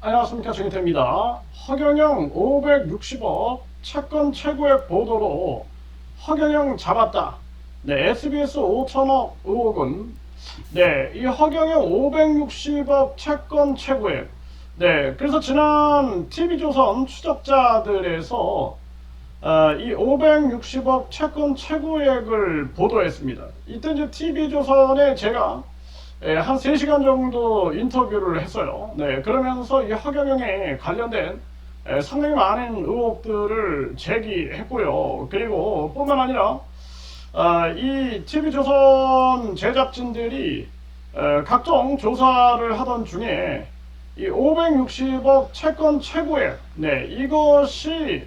안녕하십니까, 정희태입니다. 허경영 560억 채권 최고액 보도로 허경영 잡았다. 네, SBS 5천억 의혹은 이 허경영 560억 채권 최고액. 그래서 지난 TV조선 추적자들에서 이 560억 채권 최고액을 보도했습니다. 이때 이제 TV조선에 제가 한 3시간 정도 인터뷰를 했어요. 그러면서 이 허경영에 관련된 상당히 많은 의혹들을 제기했고요. 그리고 뿐만 아니라 이 TV조선 제작진들이 각종 조사를 하던 중에 이 560억 채권 최고액, 이것이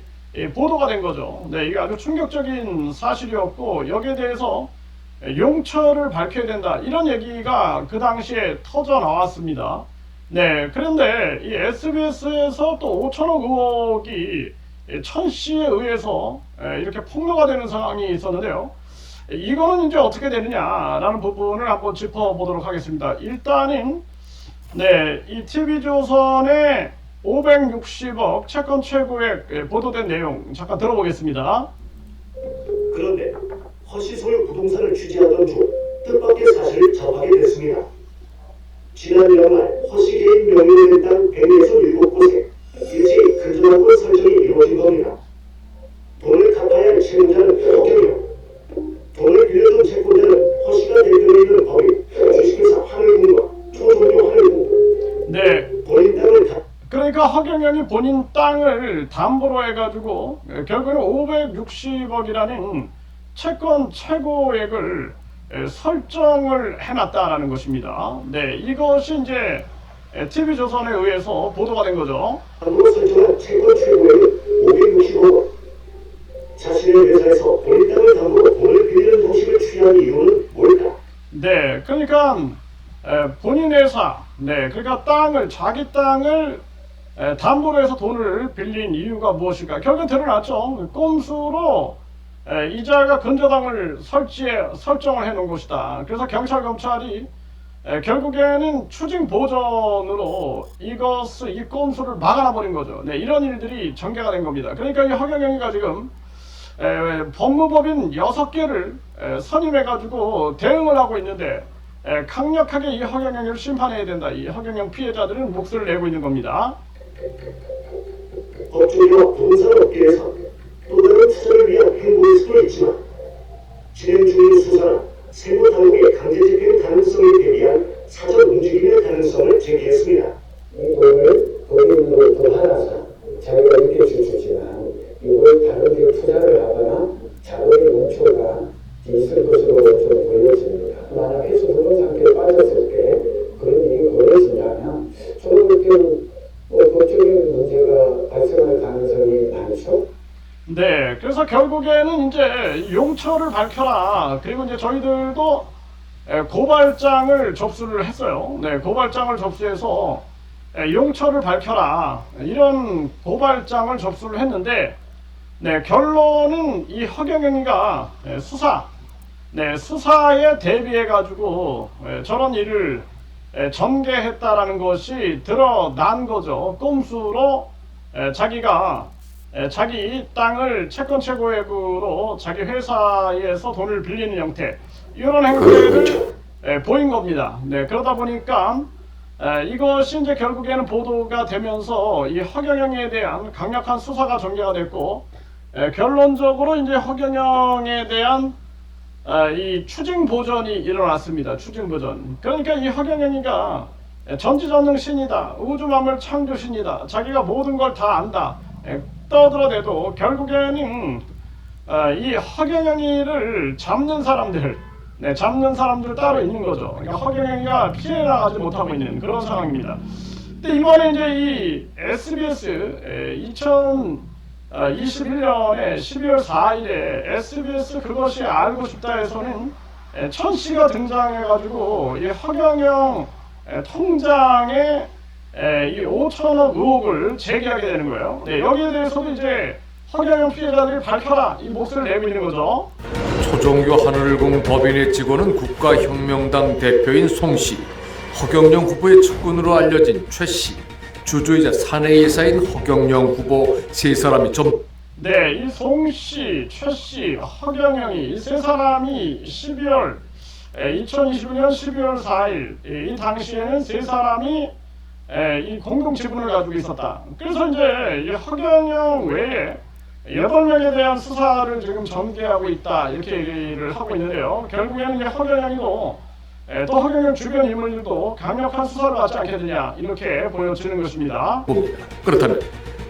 보도가 된 거죠. 이게 아주 충격적인 사실이었고, 여기에 대해서 용처를 밝혀야 된다, 이런 얘기가 그 당시에 터져 나왔습니다. 그런데 이 SBS에서 또 5천억 의혹이 천 씨에 의해서 이렇게 폭로가 되는 상황이 있었는데요. 이거는 이제 어떻게 되느냐라는 부분을 한번 짚어보도록 하겠습니다. 일단은 이 TV조선의 560억 채권 최고액 보도된 내용 잠깐 들어보겠습니다. 그런데 허씨 소유 부동산을 취재하던 중 뜻밖의 사실을 접하게 됐습니다. 지난 연말 허씨 개인 명의로 된 땅 100에서 7곳에 일제히 근저당권 설정이 이루어진 겁니다. 돈을 갚아야 할 채무자는 허경영, 돈을 빌려준 채권자는 허씨가 대표로 있는 법인 주식회사 하늘군과 초종교 하늘군. 본인 땅을 그러니까 허경영이 본인 땅을 담보로 해가지고 결국에는 560억이라는 채권 최고액을 설정을 해놨다라는 것입니다. 이것이 이제 TV조선에 의해서 보도가 된 거죠. 담보로 설정한 채권 최고액은 560억. 자신의 회사에서 본인 땅을 담보로 돈을 빌리는 방식을 취한 이유는 뭘까? 그러니까 본인 회사, 그러니까 자기 땅을 담보로 해서 돈을 빌린 이유가 무엇일까? 결국은 드러났죠. 꼼수로 이자가 근저당을 설정을 해놓은 것이다. 그래서 경찰, 검찰이 결국에는 추징 보전으로 이 꼼수를 막아놔 버린 거죠. 이런 일들이 전개가 된 겁니다. 그러니까 이 허경영이가 지금 법무법인 6개를 선임해가지고 대응을 하고 있는데, 강력하게 이 허경영을 심판해야 된다. 이 허경영 피해자들은 목소리를 내고 있는 겁니다. 법조계와 부동산업계에서 또 다른 투자를 위한 행보일 수도 있지만, 진행 중인 수사나 세무당국의 강제집행 가능성에 대비한 사전 움직임의 가능성을 제기했습니다. 이 돈을 본인으로 또 하나서 자기가 이렇게 주지만 이걸 다른 데 투자를 하거나 자본의 문초가 있을 것으로 좀 보여집니다. 만약 해수 부동산에 빠졌을 때 그런 일이 벌어진다면 저는 그때 법적인 문제가 발생할 가능성이 많죠. 그래서 결국에는 이제 용처를 밝혀라. 그리고 이제 저희들도 고발장을 접수를 했어요. 고발장을 접수해서 용처를 밝혀라, 이런 고발장을 접수를 했는데, 결론은 이 허경영이가 수사에 대비해 가지고 저런 일을 전개했다라는 것이 드러난 거죠. 꼼수로 자기가 자기 땅을 채권 최고액으로 자기 회사에서 돈을 빌리는 형태, 이런 행태를 보인 겁니다. 그러다 보니까 이것이 이제 결국에는 보도가 되면서 이 허경영에 대한 강력한 수사가 전개가 됐고, 결론적으로 이제 허경영에 대한 이 추징 보전이 일어났습니다. 추징 보전. 그러니까 이 허경영이가 전지전능신이다, 우주만물 창조신이다, 자기가 모든 걸 다 안다 떠들어대도 결국에는 이 허경영이를 잡는 사람들 따로 있는 거죠. 그러니까 허경영이가 피해나가지 못하고 있는 그런 상황입니다. 근데 이번에 이제 이 SBS 2021년에 12월 4일에 SBS 그것이 알고 싶다에서는 천 씨가 등장해가지고 이 허경영 통장에 이 5천억 의혹을 제기하게 되는 거예요. 여기에 대해서도 이제 허경영 피해자들이 밝혀라, 이 목소리를 내고 있는 거죠. 초종교 하늘궁 법인의 직원은 국가혁명당 대표인 송씨, 허경영 후보의 측근으로 알려진 최씨, 주주이자 사내이사인 허경영 후보 세 사람이 좀 네, 이 송씨, 최씨, 허경영이 이 세 사람이 2021년 12월 4일 이 당시에는 세 사람이 이 공동 지분을 가지고 있었다. 그래서 이제 이 허경영 외에 8명에 대한 수사를 지금 전개하고 있다 이렇게 얘기를 하고 있는데요. 결국에는 이제 허경영이고 또 허경영 주변 인물들도 강력한 수사를 받지 않겠느냐 이렇게 보여지는 것입니다. 봅니다. 그렇다면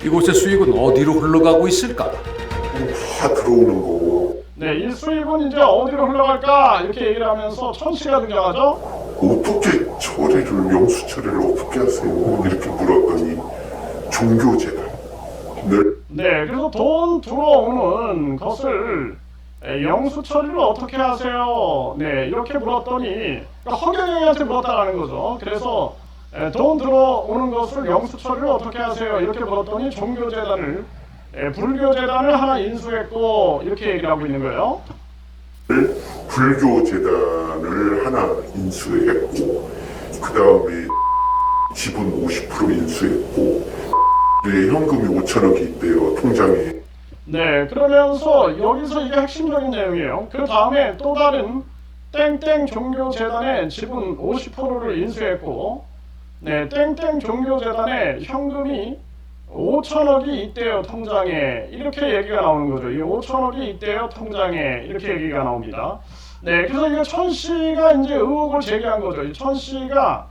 이곳의 수익은 어디로 흘러가고 있을까? 다 들어오는 거고 네, 이 수익은 이제 어디로 흘러갈까 이렇게 얘기를 하면서 천씨가 등장하죠. 어떻게 처리를 영수 처리를 어떻게 하세요? 이렇게 물었더니 종교재단 네, 그래서 돈 들어오는 것을 영수 처리를 어떻게 하세요? 네, 이렇게 물었더니 그러니까 허경영한테 물었다라는 거죠. 그래서 돈 들어오는 것을 영수 처리를 어떻게 하세요? 이렇게 물었더니 종교재단을 불교재단을 하나 인수했고 이렇게 얘기를 하고 있는 거예요. 불교재단을 하나 인수했고 그 다음에 지분 50% 인수했고 현금이 5천억이 있대요 통장에. 네, 그러면서 여기서 이게 핵심적인 내용이에요. 그 다음에 또 다른 땡땡 종교재단의 지분 50%를 인수했고, 네, 땡땡 종교재단의 현금이 5천억이 있대요 통장에 이렇게 얘기가 나오는 거죠. 이 5천억이 있대요 통장에 이렇게 얘기가 나옵니다. 네, 그래서 이거 천씨가 이제 의혹을 제기한 거죠. 이 천씨가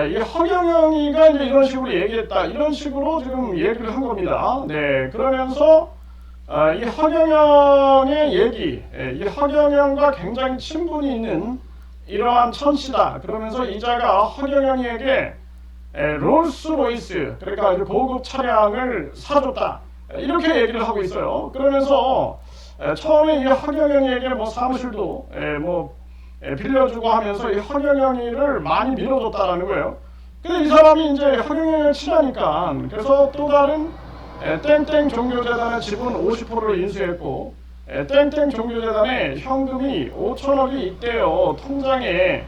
이 허경영이가 이제 이런 식으로 얘기했다 이런 식으로 지금 얘기를 한 겁니다. 네, 그러면서 이 허경영의 얘기, 이 허경영과 굉장히 친분이 있는 이러한 천씨다. 그러면서 이자가 허경영에게 롤스로이스, 그러니까 아주 고급 차량을 사줬다. 이렇게 얘기를 하고 있어요. 그러면서 처음에 이 허경영에게 뭐 사무실도 빌려주고 하면서 이 허경영이를 많이 밀어줬다라는 거예요. 근데 이 사람이 이제 허경영을 친하니까 그래서 또 다른 땡땡 종교재단의 지분 50%를 인수했고 땡땡 종교재단의 현금이 5천억이 있대요 통장에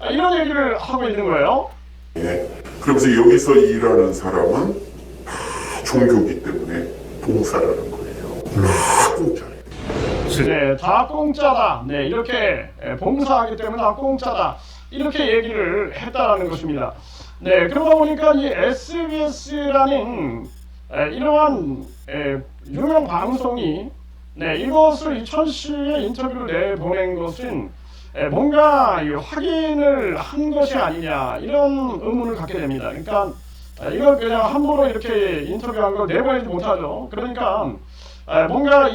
이런 얘기를 하고 있는 거예요. 예. 그러면서 여기서 일하는 사람은 다 종교기 때문에 봉사라는 거예요. 다 공짜예요. 네, 다 공짜다. 네, 이렇게 봉사하기 때문에 다 공짜다. 이렇게 얘기를 했다라는 것입니다. 네, 그러다 보니까 이 SBS라는 이러한 유명 방송이 이것을 이 천씨의 인터뷰를 내보낸 것은 뭔가 확인을 한 것이 아니냐 이런 의문을 갖게 됩니다. 그러니까 이걸 그냥 함부로 이렇게 인터뷰한 걸 내보내지 못하죠. 그러니까 뭔가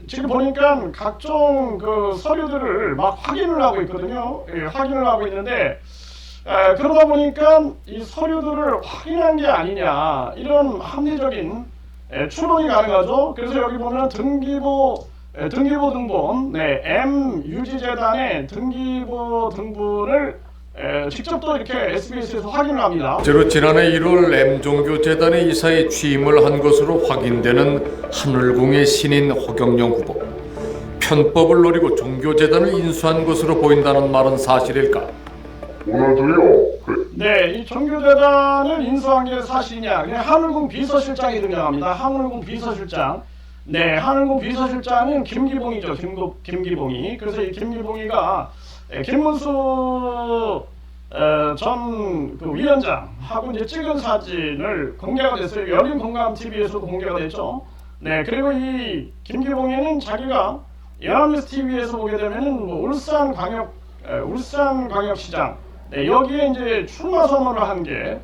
지금 보니까 각종 그 서류들을 막 확인을 하고 있거든요. 확인을 하고 있는데 그러다 보니까 이 서류들을 확인한 게 아니냐 이런 합리적인 추론이 가능하죠. 그래서 여기 보면 등기부 등본, MU지재단의 등기부 등본을 직접 또 이렇게 SBS에서 확인을 합니다. 실제로 지난해 1월 M종교재단의 이사에 취임을 한 것으로 확인되는 하늘궁의 신인 허경영 후보. 편법을 노리고 종교재단을 인수한 것으로 보인다는 말은 사실일까? 오늘도요. 네, 이 종교재단을 인수한 게 사실이냐? 그냥 하늘궁 비서실장이 등장합니다. 하늘궁 비서실장. 네, 하늘궁 비서실장은 김기봉이죠. 김기봉이. 그래서 이 김기봉이가 김문수 전 그 위원장하고 이제 찍은 사진을 공개가 됐어요. 열린공감TV에서도 공개가 됐죠. 네, 그리고 이 김기봉이는 자기가 연합뉴스 TV에서 보게 되면은 뭐 울산광역시장 여기에 이제 출마 선언을 한 게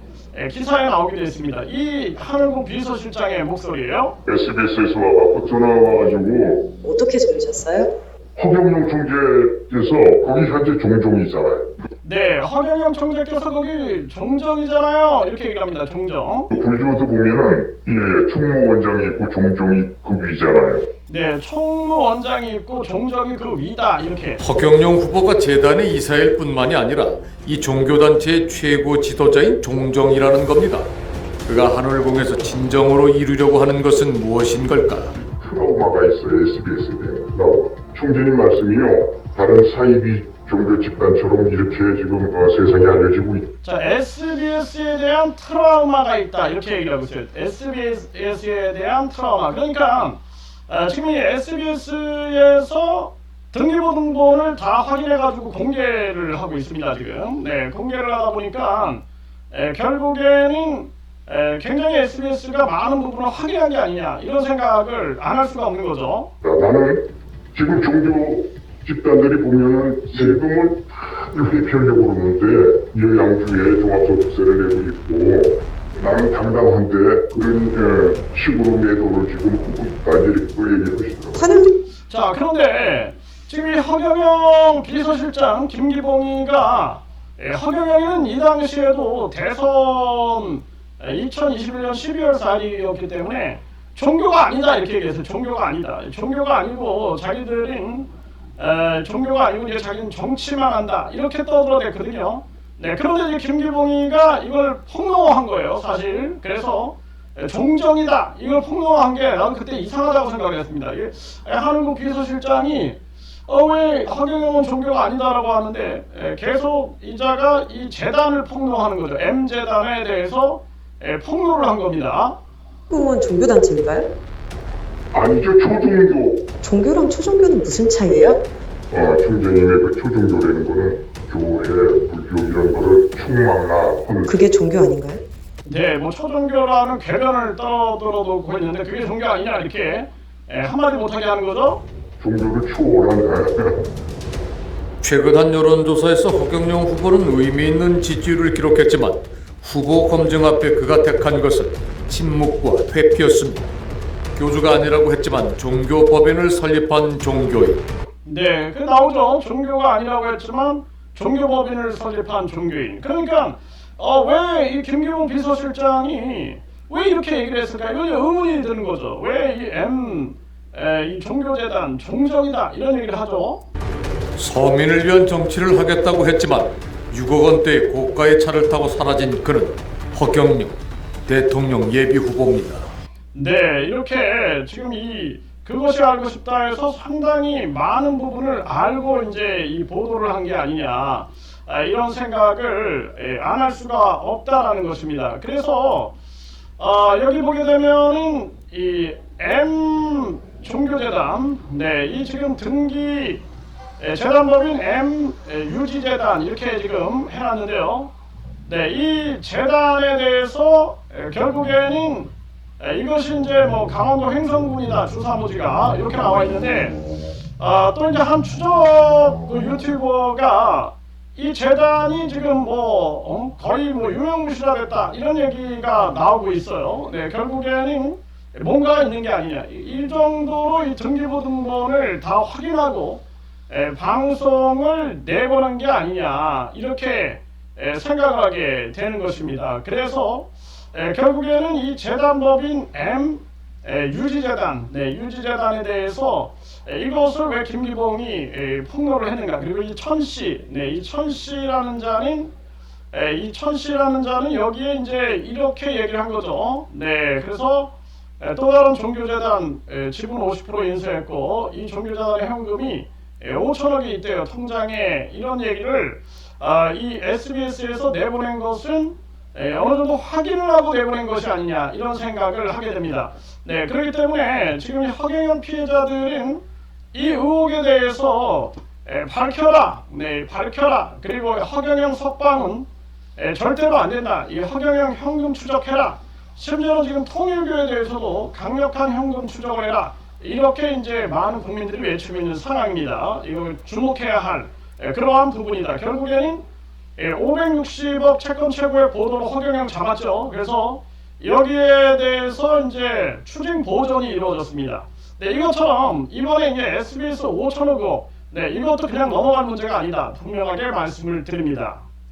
기사에 나오게 되었습니다. 이 하늘궁 비서실장의 목소리예요. SBS에서 와갖고 전화가 와가지고 어떻게 들으셨어요? 허경영 총재께서 거기 현재 종종이잖아요. 네, 허경영 총재께서 거기 종정이잖아요. 이렇게 얘기합니다. 종정. 불교도 보면은 총무원장이 있고 종종이 그 위잖아요. 네, 총무원장이 있고 종정이 그 위다. 이렇게. 허경영 후보가 재단의 이사일 뿐만이 아니라 이 종교단체의 최고 지도자인 종정이라는 겁니다. 그가 하늘궁에서 진정으로 이루려고 하는 것은 무엇인 걸까? 트라우마가 있어요. SBS에 나오고 총재님 말씀이요. 다른 사이비 종교 집단처럼 이렇게 지금 세상에 알려지고 있. 자, SBS에 대한 트라우마가 있다 이렇게 얘기를 하고 있어요. SBS에 대한 트라우마. 그러니까 지금 이 SBS에서 등기부 등본을 다 확인해가지고 공개를 하고 있습니다 지금. 네, 공개를 하다 보니까 결국에는 굉장히 SBS가 많은 부분을 확인한 게 아니냐 이런 생각을 안 할 수가 없는 거죠. 나는 지금 종교 집단들이 보면은 세금을 다들 회피하려고 그러는데 이 양주에 종합소득세를 내고 있고 나는 당당한데 그런 식으로 내 돈을 지금 보고 있다 이렇게 또 얘기하시더라고요. 자, 그런데 지금 이 허경영 비서실장 김기봉이가 허경영은 이 당시에도 대선 2021년 12월 4일이었기 때문에 종교가 아니다 이렇게 얘기했어요. 종교가 아니다. 종교가 아니고 자기들은 종교가 아니고 이제 자기는 정치만 한다 이렇게 떠들어댔거든요. 네, 그런데 이제 김기봉이가 이걸 폭로한 거예요 사실. 그래서 종정이다 이걸 폭로한 게 나는 그때 이상하다고 생각을 했습니다. 한은국 비서실장이 왜 허경영은 종교가 아니다라고 하는데 계속 이자가 이 재단을 폭로하는 거죠. M재단에 대해서 폭로를 한 겁니다. 은 종교단체인가요? 아니죠, 초종교. 종교랑 초종교는 무슨 차이예요? 총재님의 그 초종교라는 거는 교회, 불교 이런 거를 충망나. 그게 종교 아닌가요? 네, 뭐 초종교라는 궤변을 떠들어놓고 있는데 그게 종교 아니냐 이렇게 한마디 못하게 하는 거죠. 종교를 초월한. 최근 한 여론조사에서 허경영 후보는 의미 있는 지지율을 기록했지만 후보 검증 앞에 그가 택한 것은 침묵과 회피였습니다. 교주가 아니라고 했지만 종교법인을 설립한 종교인. 네, 그 나오죠. 종교가 아니라고 했지만 종교법인을 설립한 종교인. 그러니까 왜 이 김기봉 비서실장이 왜 이렇게 얘기를 했을까? 이건 의문이 드는 거죠. 왜 이 종교재단 종정이다 이런 얘기를 하죠. 서민을 위한 정치를 하겠다고 했지만 6억 원대의 고가의 차를 타고 사라진 그는 허경영 대통령 예비 후보입니다. 네, 이렇게 지금 그것이 알고 싶다 해서 상당히 많은 부분을 알고 이제 이 보도를 한 게 아니냐 이런 생각을 안 할 수가 없다라는 것입니다. 그래서 여기 보게 되면은 이 M 종교재단, 네, 이 지금 등기 재단법인 M 유지재단 이렇게 지금 해놨는데요. 네, 이 재단에 대해서 결국에는 이것이 이제 뭐 강원도 횡성군이다 주사무지가 이렇게 나와 있는데 또 이제 한 추적 유튜버가 이 재단이 지금 뭐 거의 뭐 유명무실화 됐다 이런 얘기가 나오고 있어요. 네, 결국에는 뭔가가 있는 게 아니냐 이 정도로 이 등기부 등본을 다 확인하고 방송을 내보낸 게 아니냐 이렇게 생각을 하게 되는 것입니다. 그래서 결국에는 이 재단법인 M 유지재단, 네, 유지재단에 대해서 이것을 왜 김기봉이 폭로를 했는가? 그리고 이 천씨, 네, 이 천씨라는 자는 여기에 이제 이렇게 얘기를 한 거죠. 네, 그래서 또 다른 종교재단 지분 50% 인수했고 이 종교재단의 현금이 5천억이 있대요 통장에. 이런 얘기를 이 SBS에서 내보낸 것은 어느 정도 확인을 하고 내보낸 것이 아니냐 이런 생각을 하게 됩니다. 네, 그렇기 때문에 지금 허경영 피해자들은 이 의혹에 대해서 밝혀라, 네, 밝혀라. 그리고 허경영 석방은 절대로 안 된다. 이 허경영 현금 추적해라. 심지어는 지금 통일교에 대해서도 강력한 현금 추적을 해라. 이렇게 이제 많은 국민들이 외치고 있는 상황입니다. 이걸 주목해야 할 그러한 부분이다. 결국에는 560억 채권 최고의 보도로 허경영 잡았죠. 그래서 여기에 대해서 이제 추징 보전이 이루어졌습니다. 네, 이것처럼 이번에 이제 SBS 5천억 원, 네, 이것도 그냥 넘어갈 문제가 아니다. 분명하게 말씀을 드립니다.